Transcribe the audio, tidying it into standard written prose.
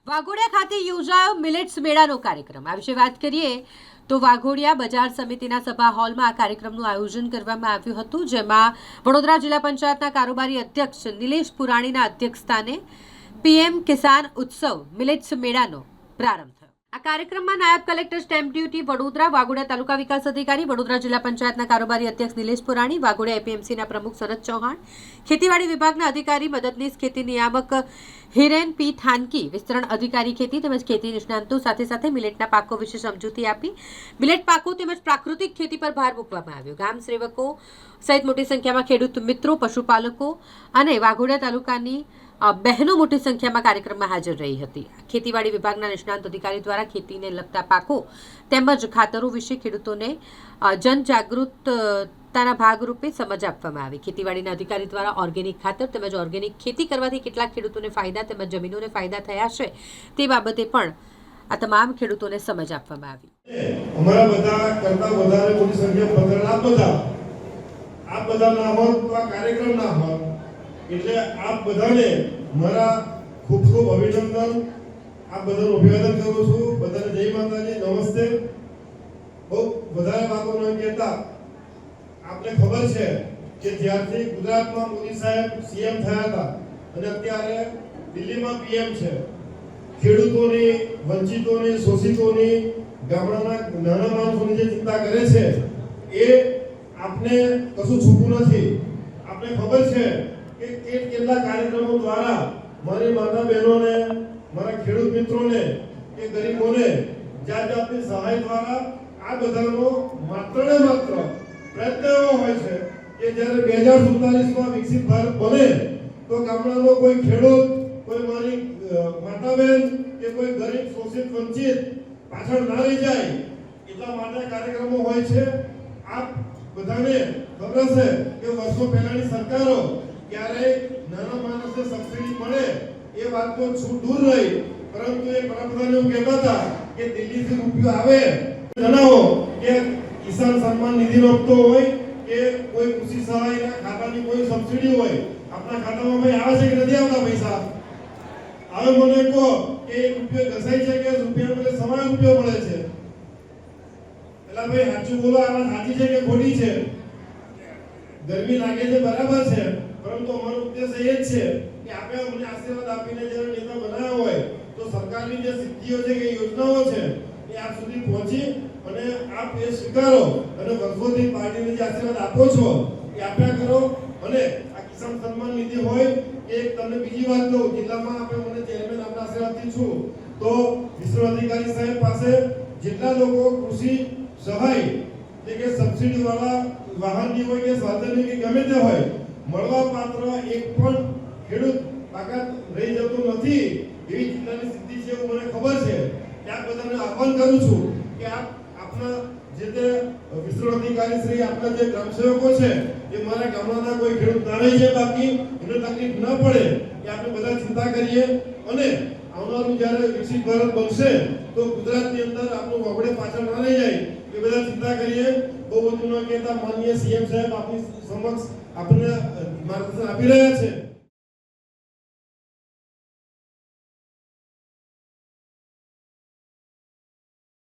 વાઘોડિયા ખાતે યોજાયો મિલેટ્સ મેળાનો કાર્યક્રમ। આ વિશે વાત કરીએ તો વાઘોડિયા બજાર સમિતિના સભા હોલમાં આ કાર્યક્રમનું આયોજન કરવામાં આવ્યું હતું, જેમાં વડોદરા જિલ્લા પંચાયતના કારોબારી અધ્યક્ષ નિલેશ પુરાણીના અધ્યક્ષસ્થાને પીએમ કિસાન ઉત્સવ મિલેટ્સ મેળાનો પ્રારંભ થયો। આ કાર્યક્રમમાં નાયબ collector stamp duty Vadodara, Waghodia તાલુકા વિકાસ અધિકારી, વડોદરા જિલ્લા પંચાયતના કારોબારી અધ્યક્ષ નિલેશ પુરાણી, વાઘોડિયા એપીએમસીના પ્રમુખ શરદ ચૌહાણ, ખેતીવાડી વિભાગના અધિકારી મદદનીશ ખેતી નિયામક હિરેન પી થાનકી, વિસ્તરણ અધિકારી ખેતી તેમજ ખેતી નિષ્ણાંતો સાથે મિલેટના પાકો વિશે સમજૂતી આપી। મિલેટ પાકો તેમજ પ્રાકૃતિક ખેતી પર ભાર મૂકવામાં આવ્યો। ગામ સેવકો સહિત મોટી સંખ્યામાં ખેડૂત મિત્રો, પશુપાલકો અને વાઘોડિયા તાલુકાની બહેનો મોટી સંખ્યામાં કાર્યક્રમમાં હાજર રહી હતી। ખેતીવાડી વિભાગના નિષ્ણાંત અધિકારી દ્વારા ખેતીને લગતા પાકો તેમજ ખાતરો વિશે ખેડૂતોને જનજાગૃતતાના ભાગરૂપે સમજ આપવામાં આવી। ખેતીવાડીના અધિકારી દ્વારા ઓર્ગેનિક ખાતર તેમજ ઓર્ગેનિક ખેતી કરવાથી કેટલાક ખેડૂતોને ફાયદા તેમજ જમીનોને ફાયદા થયા છે તે બાબતે પણ આ તમામ ખેડૂતોને સમજ આપવામાં આવી। અમારા બધા કરતા વધારે મોટી સંખ્યા પત્ર આપ બધા ના હોત તો આ કાર્યક્રમ ના હોત, એટલે આપ બધાને મારા ખૂબ ખૂબ અભિનંદન, આપ બધાનું અભિવાદન કરું છું। બધાને જય માતાજી, નમસ્તે। બહુ વધારે વાતો ન કહેતા, આપને ખબર છે કે જ્યારથી ગુજરાતમાં મોદી સાહેબ સીએમ થયા હતા અને અત્યારે દિલ્હીમાં પીએમ છે, ખેડૂતોની, વંચિતોની, શોષિતોની, ગામડાના નાના માણસોની જે ચિંતા કરે છે એ આપને કશું છૂટું નથી। આપને ખબર છે કે કેટલા કાર્યક્રમો દ્વારા મારી માતા બહેનોને, મારા ખેડૂત મિત્રોને કે ગરીબોને જાતની સહાય દ્વારા આ બધાનો માત્ર ને માત્ર પ્રયત્ન એવો હોય છે કે જ્યારે 2047માં વિકસિત ભારત બને તો ગામડાનો કોઈ ખેડૂત, કોઈ મારી માતા બહેન કે કોઈ ગરીબ, શોષિત, વંચિત પાછળ ના રહી જાય એટલા માટે કાર્યક્રમો હોય છે। આપ બધાને ખબર છે કે વર્ષો પહેલાની સરકારો ક્યારેય નાના માણસને સબસિડી મળે એ વાત તો છૂટ દૂર રહી, પરંતુ એ વડાપ્રધાન એવું કહેતા હતા કે દિલ્હીથી રૂપિયો આવે, જણાવો કે કિસાન સન્માન નિધિનો હપ્તો હોય કે કોઈ કૃષિ સહાયના ખાતાની કોઈ સબસિડી હોય, આપણા ખાતામાં ભાઈ આવે છે કે નથી આવતા પૈસા? હવે મને કહો કે એક રૂપિયો ઘસાય છે કે રૂપિયા બદલે સમાન રૂપિયો મળે છે? એટલે ભાઈ સાચું બોલો, આ વાત સાચી છે કે ખોટી છે? ગરમી લાગે છે બરાબર છે, પરંતુ અમારો ઉદ્દેશ એ જ છે કે આપણે અમને આશીર્વાદ આપીને જ્યારે નેતા બનાવ્યા હોય તો સરકારની જે સિદ્ધિઓ છે કે યોજનાઓ છે એ આપ સુધી પહોંચી અને આપ એ સ્વીકારો અને વર્ષોથી પાર્ટીને જે આશીર્વાદ આપો છો એ આપ્યા કરો। અને આ કિસાન સન્માન નિધિ હોય કે તમને બીજી વાત કહું, જિલ્લામાં આપણે મને ચેરમેન આપના આશીર્વાદથી છું તો વિસ્તરણ અધિકારી સાહેબ પાસે જેટલા લોકો કૃષિ સહાય એટલે કે સબસિડી વાળા વાહનની હોય કે સાધનની કે ગમે તે હોય મળવા પાત્ર એક પણ ખેડૂત બાકાત રહી જતો નથી, એવી જિલ્લાની સ્થિતિ છે એવું મને ખબર છે। ત્યાં બધાને આહ્વાન કરું છું કે આપના જે તે વિસ્તરણ અધિકારી શ્રી, આપના જે ગ્રામ સેવકો છે એ મારા ગામડાના કોઈ ખેડૂત ના રહી જાય, બાકી એને તકલીફ ન પડે કે આપણે બધા ચિંતા કરીએ અને આવનારું જ્યારે વિકસિત ભારત બનશે તો ગુજરાતની અંદર આપણું વાઘોડિયા પાછળ ના રહી જાય એ બધા ચિંતા કરીએ। બહુ બધું ન કહેતા, માનનીય સીએમ સાહેબ આપની સમક્ષ આપણને માર્ગદર્શન આપી રહ્યા છે।